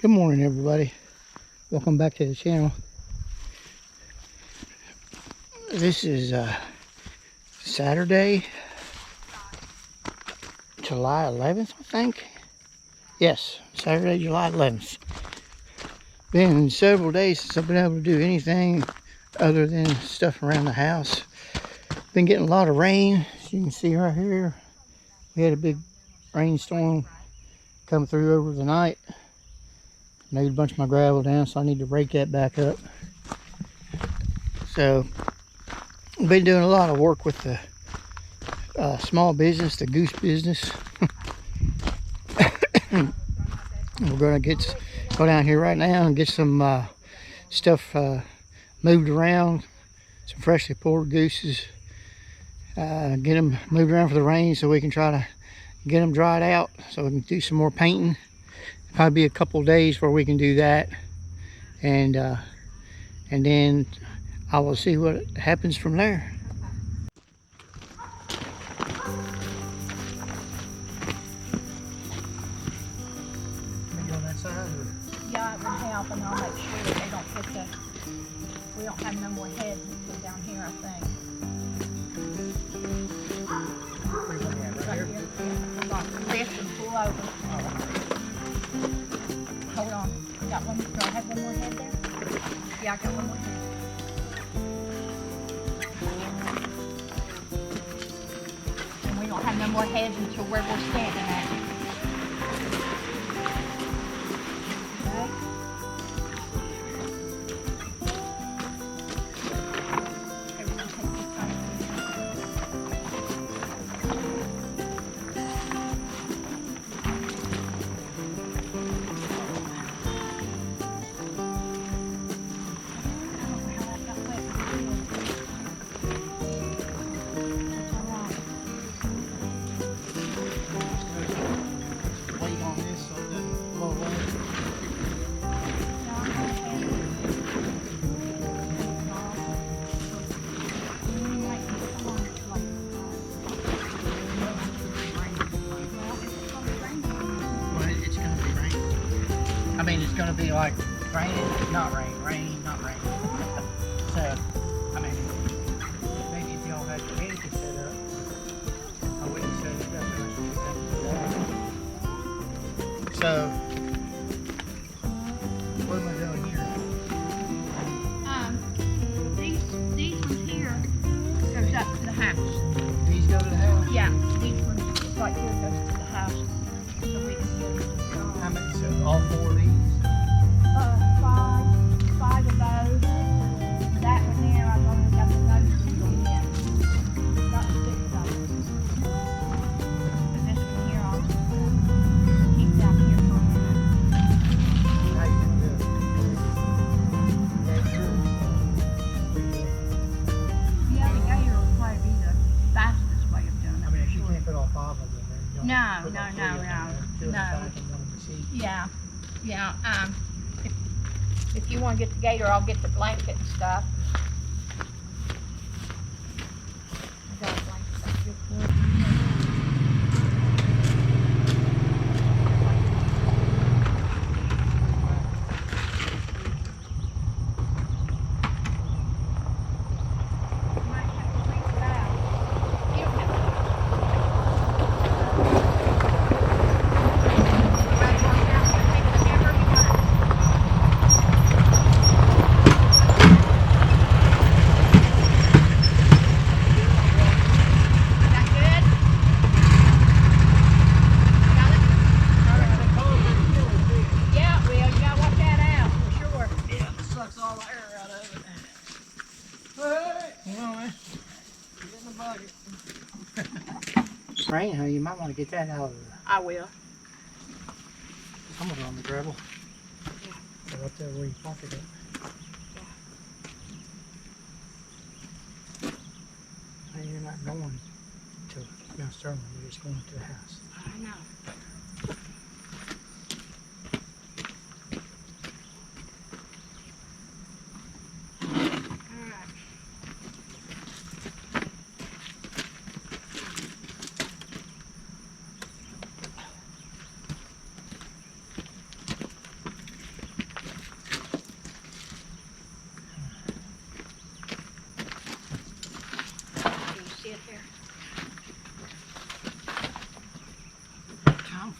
Good morning, everybody. Welcome back to the channel. This is Saturday, July 11th, I think. Yes, Saturday, July 11th. Been several days since I've been able to do anything other than stuff around the house. Been getting a lot of rain, as you can see right here. We had a big rainstorm come through over the night. Made a bunch of my gravel down, so I need to rake that back up. So I've been doing a lot of work with the small business, the goose business. We're gonna go down here right now and get some stuff moved around, some freshly pulled gooses, get them moved around for the rain so we can try to get them dried out so we can do some more painting. Probably be a couple of days where we can do that, and then I will see what happens from there. Yeah, it would help, and I'll make sure that they don't put we don't have no more heads put down here, I think. Right here? Yeah. Hold on. Lift and pull over. Hold on. I got one. Do I have one more head there? Yeah, I got one more head. And we don't have no more heads until where we're standing at. I mean, it's going to be like rain, not rain, rain, not rain. So, I mean, maybe if y'all had your vehicle set up, I wouldn't set it up unless you think that. So, what am I doing here? These ones here goes up to the house. These go to the house? Yeah, these ones right here goes to the house. So we can get How many? So all four of these? five of those. That one there, I've only got the noses on yet. Got 6 of them. But this one here, I'll keep down here for a minute. How you gonna do it? Yeah, the gator will probably be the fastest way of doing it. I mean, if you can't put all 5 of them there, you don't No. put all 3 of them there, 2 in the back and 1 in the seat. Yeah. If you want to get the gator, I'll get the blanket and stuff. I got a blanket back here for you. You might have to reach it out. You don't have to. Right on down, take the hammer, you got it. Rain, huh? You might want to get that out of there. I will. I'm gonna go on the gravel. Yeah. Right there where you parked it at. And you're not going to Mount Sterling, you're just going to the house. I know.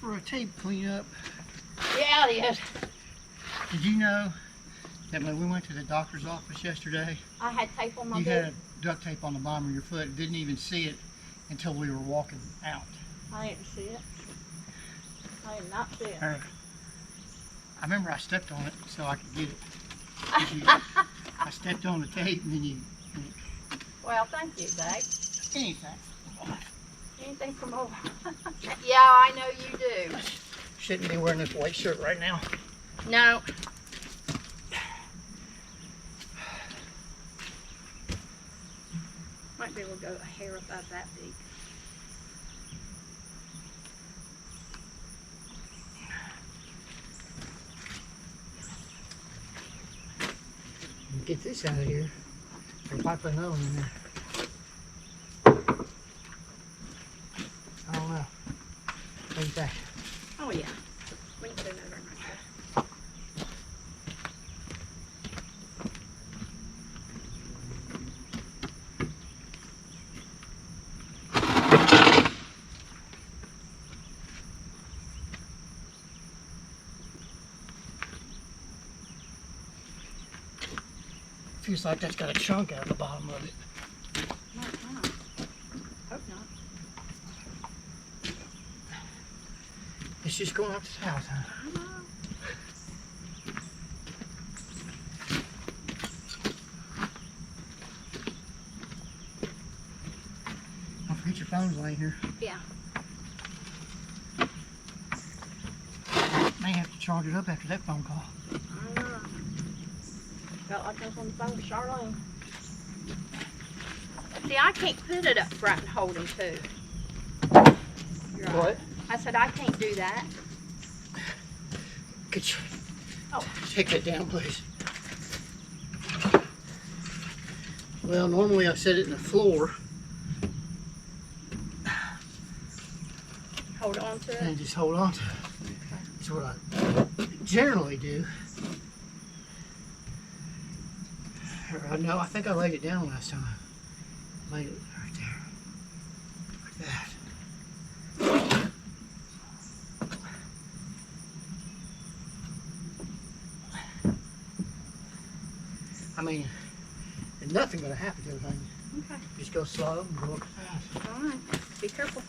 for a tape cleanup. Yeah, it is. Did you know that when we went to the doctor's office yesterday, I had tape on my you boot. had duct tape on the bottom of your foot? Didn't even see it until we were walking out. I didn't see it. I did not see it. I remember I stepped on it so I could get it. I stepped on the tape and then you. Well, thank you, Dave. Anything. Anything from over. Yeah, I know you do. Shouldn't be wearing this white shirt right now. No. Might be able to go a hair above that big. Get this out of here. There's might put another one in there. I don't know. What do you think? Oh yeah. We can put another one right there. Feels like that's got a chunk out of the bottom of it. Might not. Hope not. It's just going up the house, huh? I know. Don't forget your phone's laying here. Yeah. May have to charge it up after that phone call. I know. Felt like I was on the phone with Charlene. See, I can't put it up front and hold him too. You're right. What? I said I can't do that. Could you Oh. take that down, please? Well, normally I set it in the floor Hold on to it. and just hold on to it. That's what I generally do. No, I think I laid it down last time. I laid it right there. Like that. I mean, there's nothing going to happen to the thing. Okay. Just go slow and go up fast. All right. Be careful.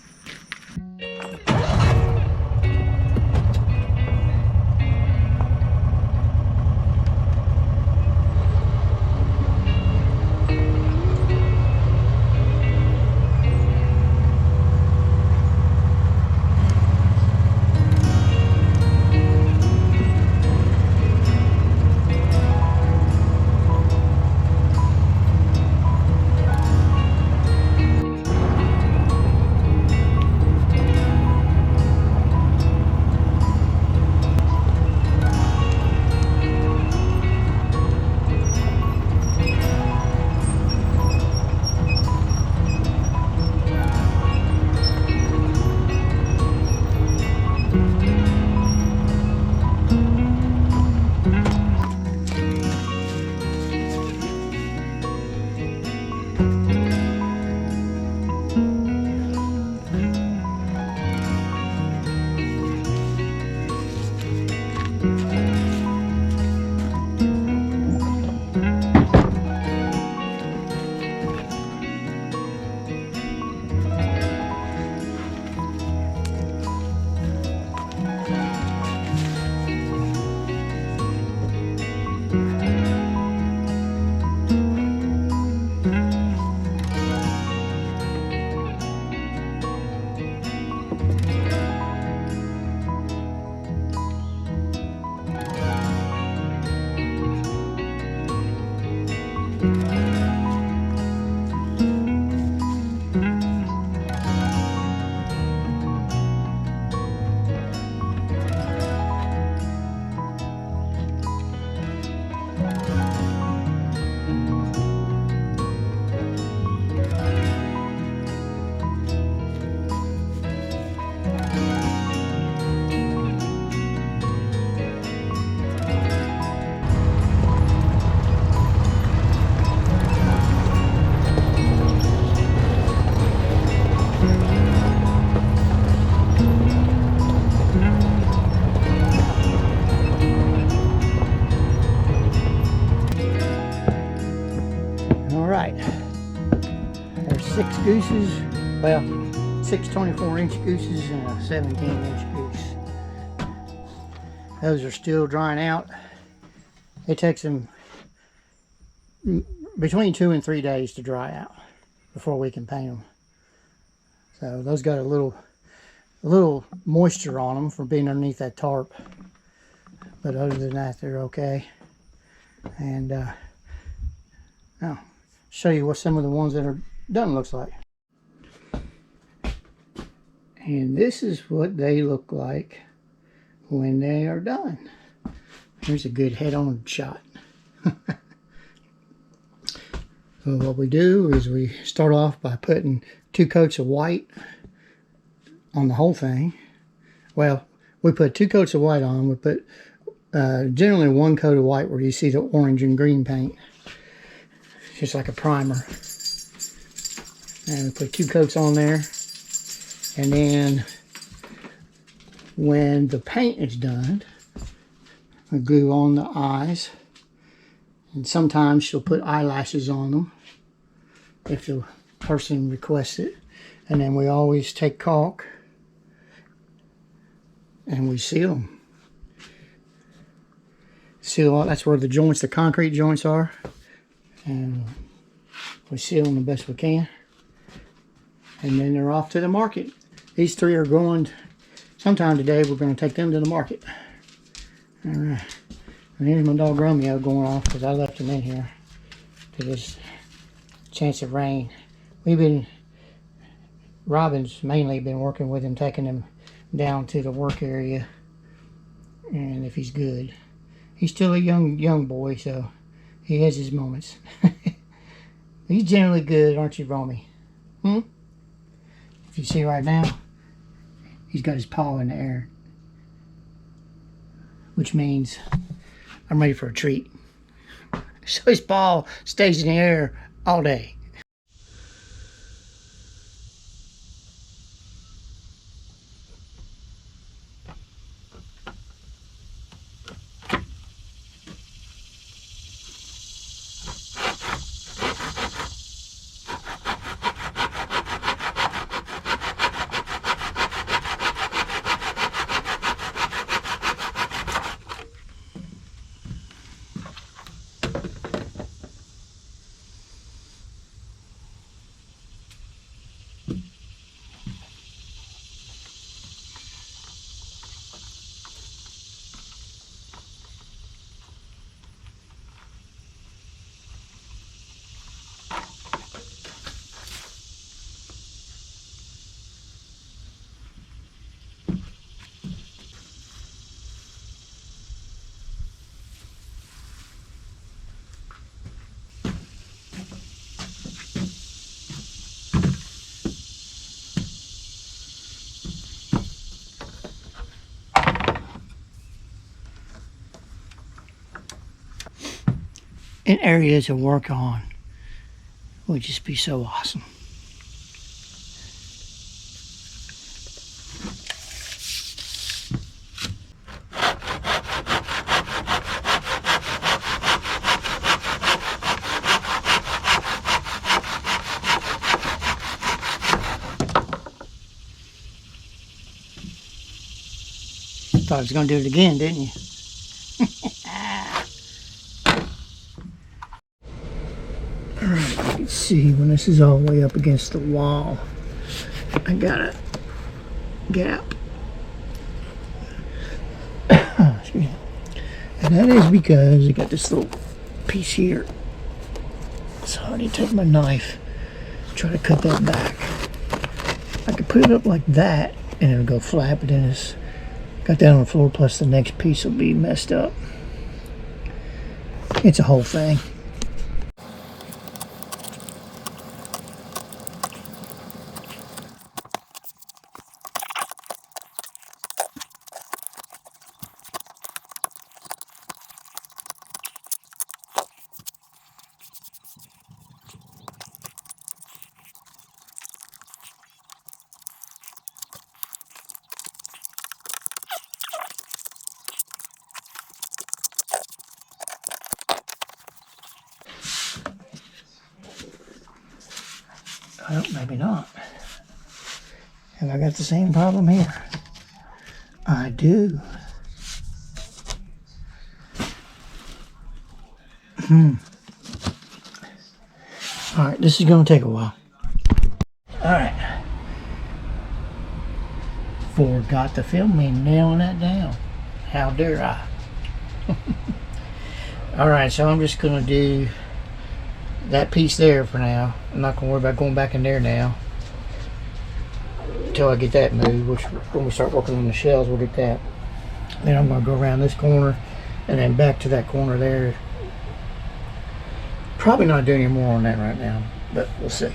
gooses. Well, 6 24-inch gooses and a 17-inch goose. Those are still drying out. It takes them between 2 and 3 days to dry out before we can paint them. So those got a little moisture on them from being underneath that tarp. But other than that, they're okay. And I'll show you what some of the ones that are done looks like. And this is what they look like when they are done. Here's a good head-on shot. So what we do is we start off by putting 2 coats of white on the whole thing. Well, we put 2 coats of white on. We put generally 1 coat of white where you see the orange and green paint. Just like a primer. And we put 2 coats on there. And then when the paint is done, we glue on the eyes. And sometimes she'll put eyelashes on them if the person requests it. And then we always take caulk and we seal them. Seal, that's where the joints, the concrete joints are. And we seal them the best we can. And then they're off to the market. These 3 are going, sometime today we're going to take them to the market. All right. And here's my dog Romeo going off because I left him in here to this chance of rain. Robin's mainly been working with him, taking him down to the work area. And if he's good. He's still a young boy, so he has his moments. He's generally good, aren't you, Romy? If you see right now, he's got his paw in the air. Which means I'm ready for a treat. So his paw stays in the air all day. An area to work on would just be so awesome. Thought I was going to do it again, didn't you? Alright, you can see when this is all the way up against the wall, I got a gap. Excuse me. And that is because I got this little piece here. So I need to take my knife, try to cut that back. I could put it up like that and it'll go flat, but then it's got that on the floor, plus the next piece will be messed up. It's a whole thing. Well, maybe not. Have I got the same problem here? I do. Alright, this is going to take a while. Alright. Forgot to film me nailing that down. How dare I? Alright, so I'm just going to do that piece there for now. I'm not going to worry about going back in there now until I get that moved, which when we start working on the shells, we'll get that. Then I'm going to go around this corner and then back to that corner there. Probably not doing any more on that right now, but we'll see.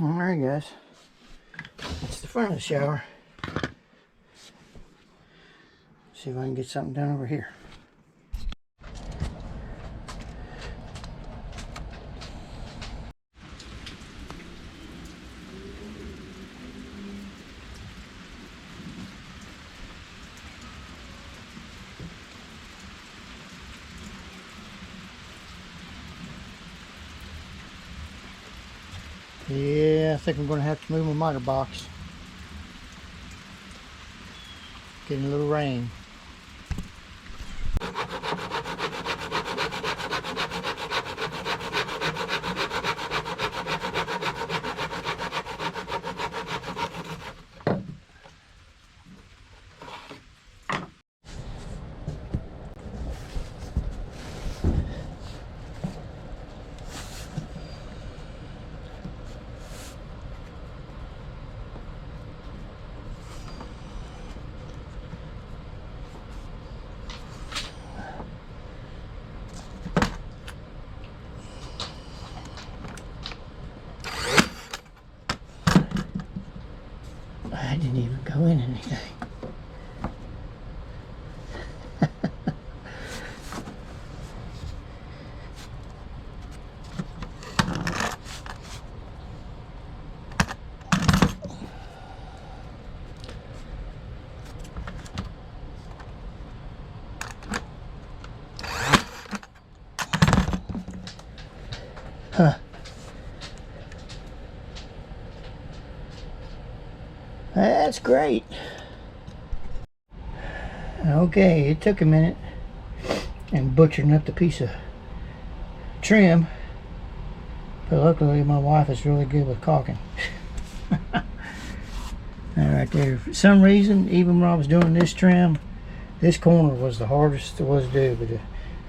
Alright guys, that's the front of the shower. See if I can get something done over here. Yeah, I think I'm going to have to move my miter box. Getting a little rain. I didn't even go in anything. Huh. That's great. Okay, it took a minute and butchering up the piece of trim, but luckily my wife is really good with caulking. That right there. For some reason, even when I was doing this trim, this corner was the hardest it was to do. But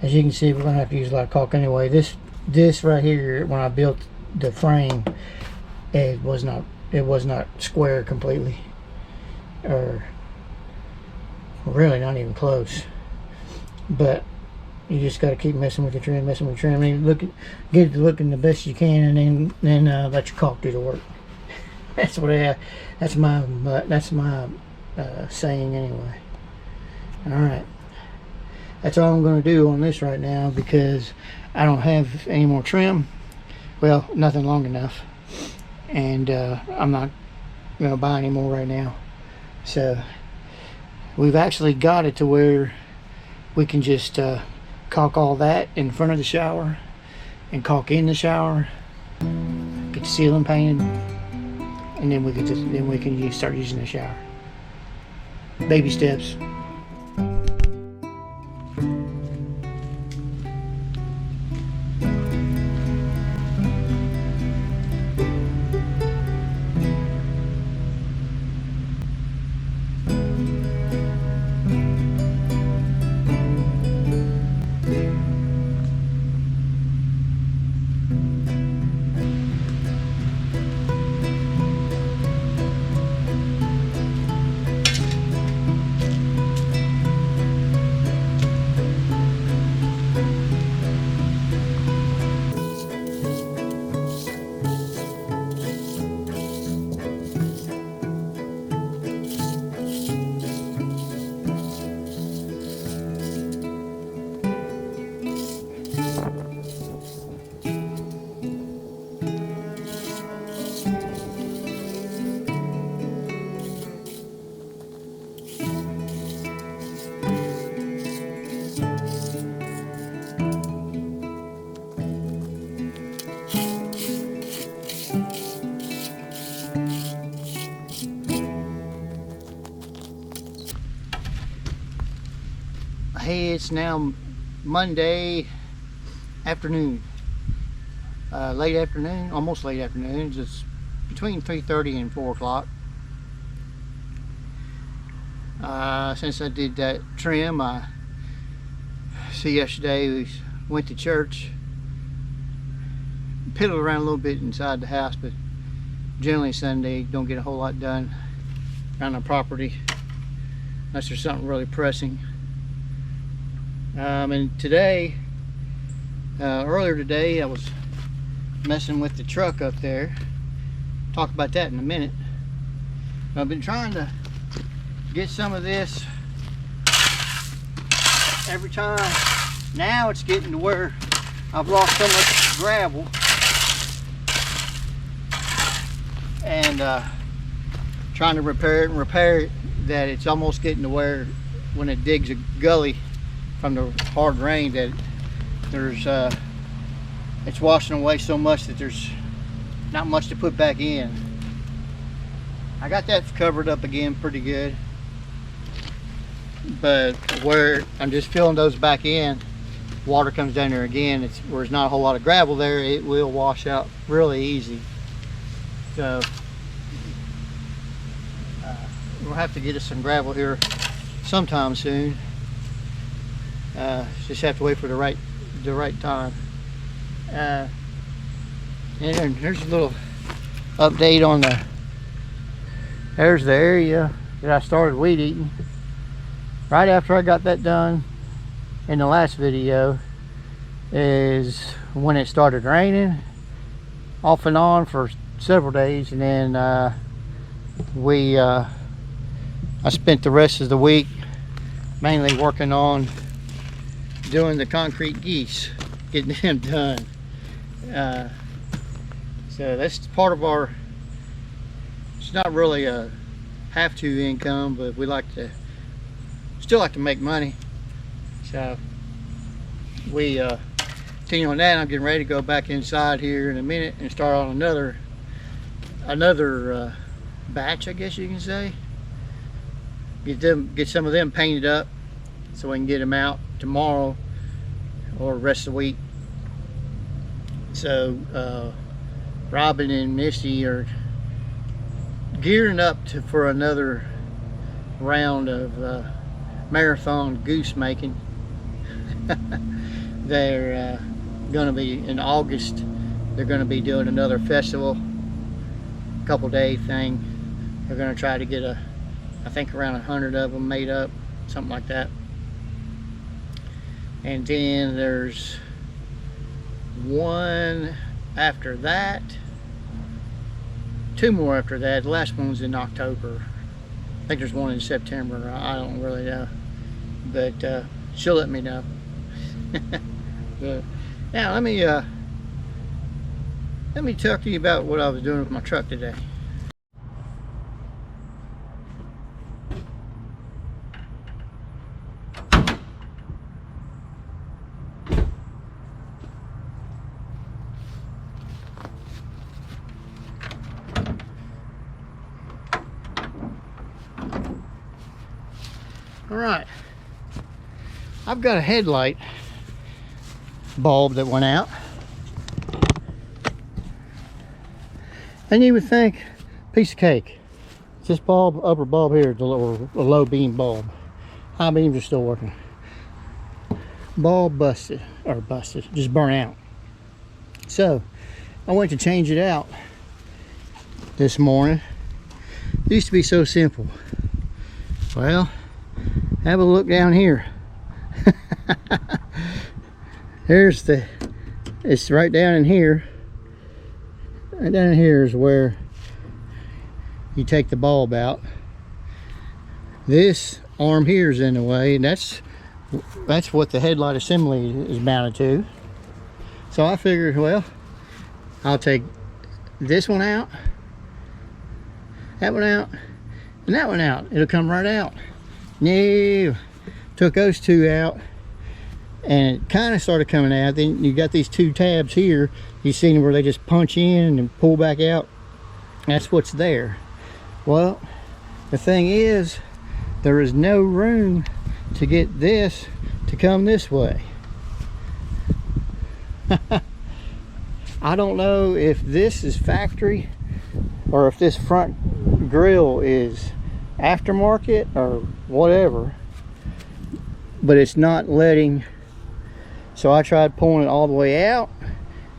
as you can see, we're gonna have to use a lot of caulk anyway. This right here, when I built the frame, it was not square completely, or really not even close. But you just got to keep messing with the trim, I mean, get it looking the best you can, and then let your caulk do the work. That's what that's my saying anyway. All right, that's all I'm going to do on this right now, because I don't have any more trim. Well, nothing long enough, and I'm not going to buy any more right now. So we've actually got it to where we can just caulk all that in front of the shower and caulk in the shower, get the ceiling painted, and then we can start using the shower. Baby steps. Hey, it's now Monday afternoon, late afternoon, almost late afternoon. It's between 3:30 and 4 o'clock. Since I did that trim, I see yesterday we went to church, piddled around a little bit inside the house, but generally Sunday don't get a whole lot done around the property unless there's something really pressing. And today, earlier today, I was messing with the truck up there. Talk about that in a minute. I've been trying to get some of this every time. Now it's getting to where I've lost so much gravel, and trying to repair it that it's almost getting to where when it digs a gully from the hard rain that there's it's washing away so much that there's not much to put back in. I got that covered up again pretty good, but where I'm just filling those back in, water comes down there again, it's where there's not a whole lot of gravel there, it will wash out really easy. So we'll have to get us some gravel here sometime soon. Just have to wait for the right time. And there's a little update on there's the area that I started weed eating. Right after I got that done in the last video is when it started raining off and on for several days, and then I spent the rest of the week mainly working on doing the concrete geese, getting them done. So that's part of our, it's not really a have to income, but we still like to make money. So we continue on that. I'm getting ready to go back inside here in a minute and start on another batch, I guess you can say. Get some of them painted up so we can get them out tomorrow or the rest of the week. So Robin and Misty are gearing up for another round of marathon goose making. They're going to be in August. They're going to be doing another festival, couple day thing. They're going to try to get I think around 100 of them made up, something like that. And then there's one after that, two more after that. The last one's in October. I think there's one in September. I don't really know, but she'll let me know. But now let me talk to you about what I was doing with my truck today. All right, I've got a headlight bulb that went out, and you would think piece of cake. It's this bulb, upper bulb here, the low beam bulb. High beams are still working. Bulb busted, just burnt out. So I went to change it out this morning. It used to be so simple. Well, have a look down here. It's right down in here. Right down in here is where you take the bulb out. This arm here is in the way, and that's what the headlight assembly is mounted to. So I figured, well, I'll take this one out, that one out, and that one out. It'll come right out. No, took those two out, and it kind of started coming out. Then you got these two tabs here. You see where they just punch in and pull back out. That's what's there. Well, the thing is, there is no room to get this to come this way. I don't know if this is factory or if this front grill is aftermarket or whatever, but it's not letting. So I tried pulling it all the way out.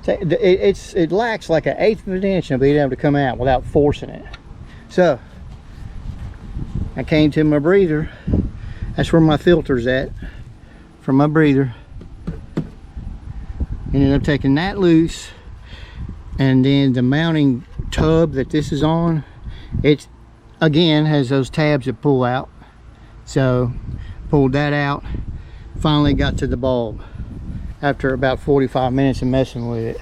It lacks like 1/8 of an inch of being able to come out without forcing it. So I came to my breather. That's where my filter's at from my breather. Ended up taking that loose, and then the mounting tub that this is on, it again has those tabs that pull out. So pulled that out, finally got to the bulb after about 45 minutes of messing with it.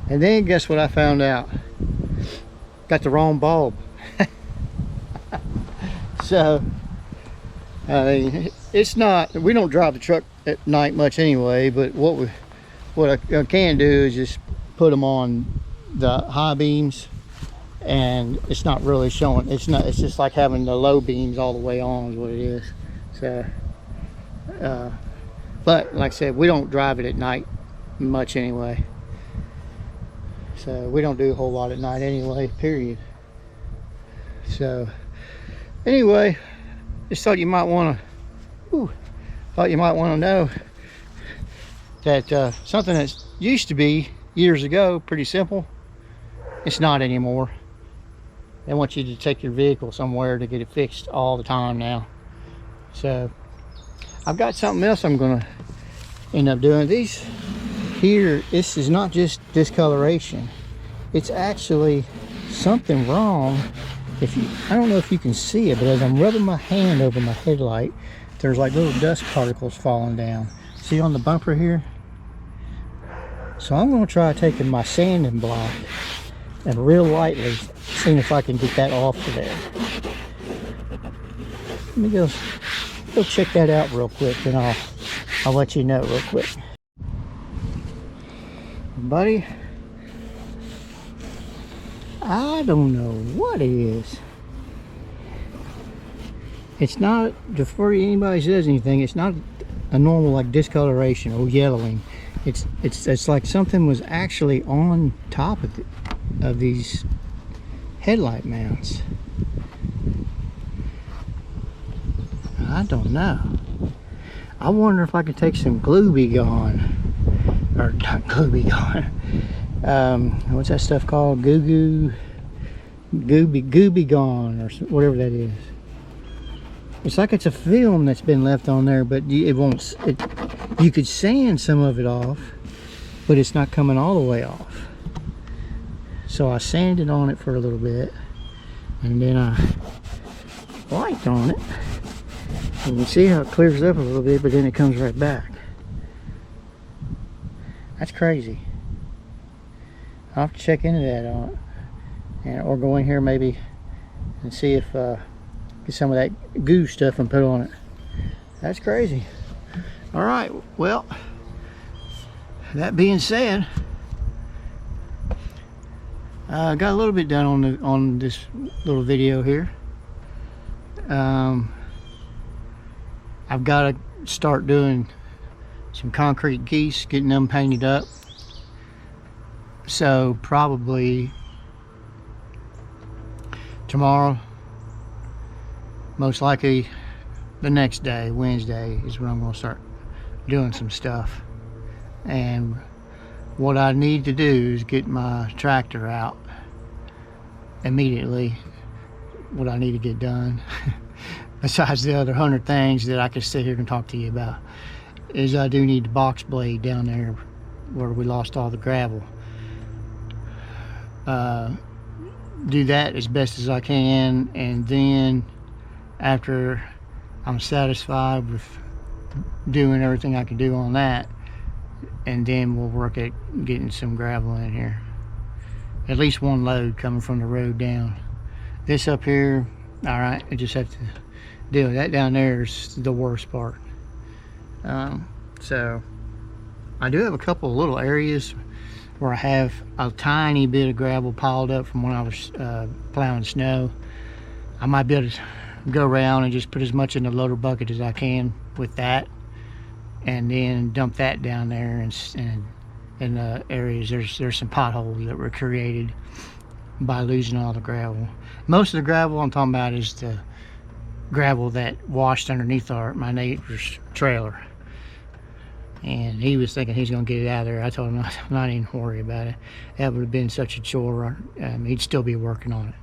And then guess what I found out? Got the wrong bulb. So I mean, it's not, we don't drive the truck at night much anyway, but what I can do is just put them on the high beams, and it's not really showing. It's just like having the low beams all the way on is what it is. So but like I said, we don't drive it at night much anyway, so we don't do a whole lot at night anyway, period. So anyway, just thought you might want to know that something that used to be years ago pretty simple, it's not anymore. They want you to take your vehicle somewhere to get it fixed all the time now. So I've got something else I'm gonna end up doing. These here, this is not just discoloration, it's actually something wrong. I don't know if you can see it, but as I'm rubbing my hand over my headlight, there's like little dust particles falling down. See on the bumper here? So I'm going to try taking my sanding block and real lightly seeing if I can get that off of there. Let me go check that out real quick, and I'll let you know real quick. Buddy, I don't know what it is. It's not, before anybody says anything, it's not a normal like discoloration or yellowing. It's like something was actually on top of these headlight mounts. I don't know. I wonder if I could take some Glue Gone, or not Glue Gone. What's that stuff called? Gooby Gone, or whatever that is. It's like it's a film that's been left on there, but it won't. You could sand some of it off, but it's not coming all the way off. So I sanded on it for a little bit, and then I wiped on it. And you see how it clears up a little bit, but then it comes right back. That's crazy. I'll have to check into that or go in here maybe and see if get some of that goo stuff and put on it. That's crazy. All right, well, that being said, I got a little bit done on this little video here. I've got to start doing some concrete geese, getting them painted up. So probably tomorrow, most likely the next day, Wednesday, is when I'm going to start doing some stuff. And what I need to do is get my tractor out immediately. What I need to get done besides the other 100 things that I could sit here and talk to you about, is I do need the box blade down there where we lost all the gravel. Do that as best as I can, and then after I'm satisfied with doing everything I can do on that, and then we'll work at getting some gravel in here. At least one load coming from the road down. This up here, all right, I just have to deal with that. Down there is the worst part. So I do have a couple of little areas where I have a tiny bit of gravel piled up from when I was plowing snow. I might be able to go around and just put as much in the loader bucket as I can with that, and then dump that down there, and in the areas there's some potholes that were created by losing all the gravel. Most of the gravel I'm talking about is the gravel that washed underneath my neighbor's trailer, and he was thinking he's gonna get it out of there. I told him I'm not even worried about it. That would have been such a chore. He'd still be working on it,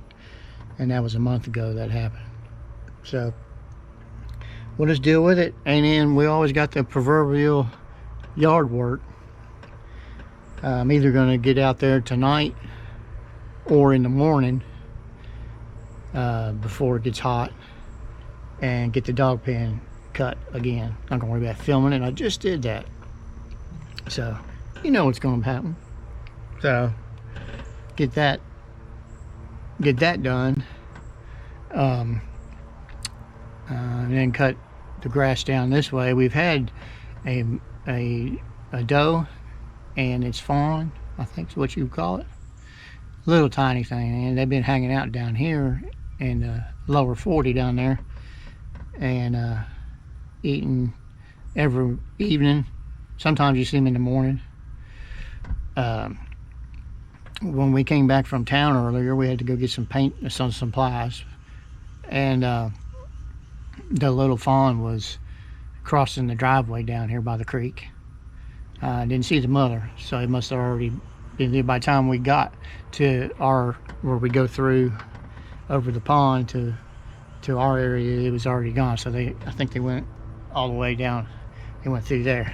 and that was a month ago that happened. So we'll just deal with it, and then we always got the proverbial yard work. I'm either going to get out there tonight or in the morning before it gets hot and get the dog pen cut again. Not going to worry about filming it. I just did that, so you know what's going to happen. So get that done, and then cut the grass down this way. We've had a doe and its fawn, I think is what you call it, little tiny thing, and they've been hanging out down here in the lower 40 down there, and eating every evening. Sometimes you see them in the morning. When we came back from town earlier, we had to go get some paint and some supplies, and the little fawn was crossing the driveway down here by the creek. I didn't see the mother, so it must have already been there. By the time we got to where we go through over the pond to our area, it was already gone. So I think they went all the way down. They went through there.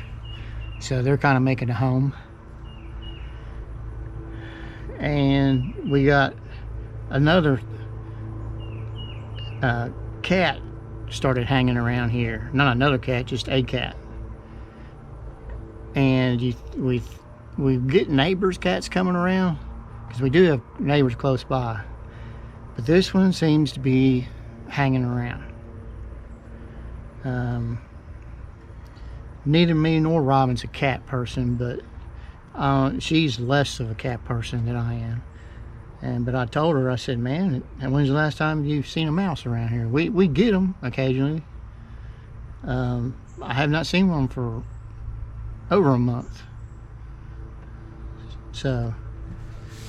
So they're kind of making a home. And we got another cat started hanging around here. Not another cat, just a cat. And we get neighbors' cats coming around, because we do have neighbors close by, but this one seems to be hanging around. Neither me nor Robin's a cat person, but she's less of a cat person than I am. But I told her, I said, man, when's the last time you've seen a mouse around here? We get them occasionally. I have not seen one for over a month. So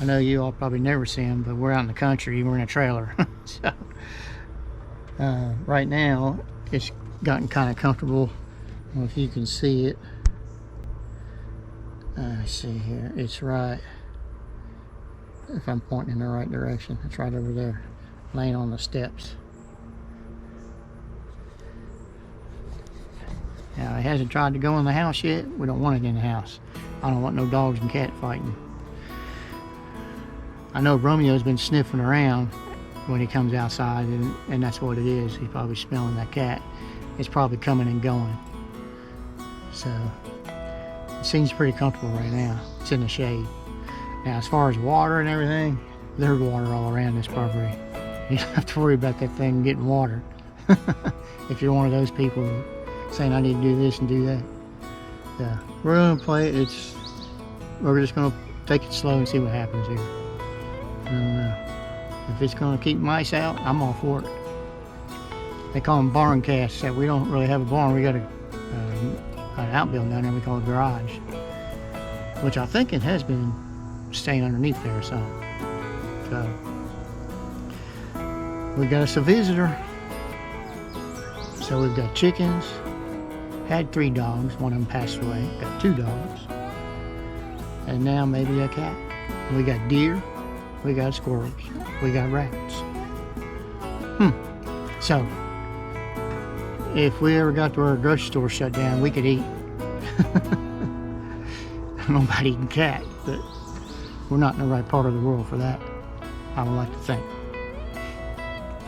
I know you all probably never see them, but we're out in the country, we're in a trailer. So right now it's gotten kind of comfortable. I don't know if you can see it. Let's see here, it's right, if I'm pointing in the right direction, it's right over there, laying on the steps. Now, it hasn't tried to go in the house yet. We don't want it in the house. I don't want no dogs and cat fighting. I know Romeo's been sniffing around when he comes outside, and that's what it is. He's probably smelling that cat. It's probably coming and going. So it seems pretty comfortable right now. It's in the shade. Now, as far as water and everything, there's water all around this property. You don't have to worry about that thing getting water. If you're one of those people saying I need to do this and do that. Yeah, we're gonna play it. We're just gonna take it slow and see what happens here. And if it's gonna keep mice out, I'm all for it. They call them barn casts. We don't really have a barn. We got an outbuilding down there we call a garage, which I think it has been staying underneath there. So we got us a visitor. So we've got chickens. Had 3 dogs, one of them passed away. Got 2 dogs, and now maybe a cat. We got deer, we got squirrels, we got rabbits. So if we ever got to our grocery store shut down, we could eat. Nobody eating cat, but we're not in the right part of the world for that, I would like to think.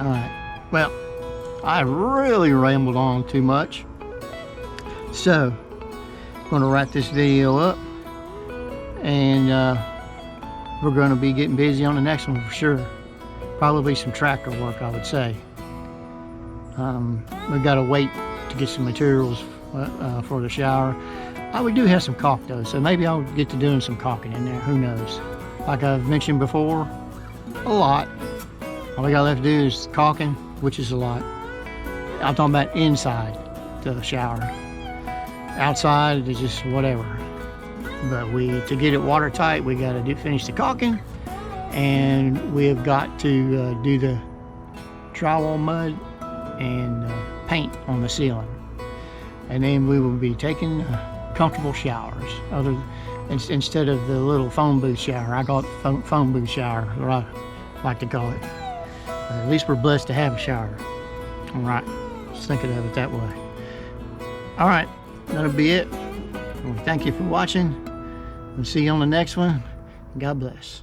All right, well, I really rambled on too much. So, I'm going to wrap this video up, and we're going to be getting busy on the next one for sure. Probably some tractor work, I would say. We've got to wait to get some materials for the shower. We do have some caulk though, so maybe I'll get to doing some caulking in there, who knows. Like I've mentioned before, a lot. All we got left to do is caulking, which is a lot. I'm talking about inside the shower. outside, it's just whatever. But to get it watertight, we got to finish the caulking, and we have got to do the drywall mud and paint on the ceiling. And then we will be taking comfortable showers. Instead of the little phone booth shower, I call it phone booth shower, what I like to call it. At least we're blessed to have a shower. All right, just thinking of it that way. All right, that'll be it. Well, thank you for watching. We'll see you on the next one. God bless.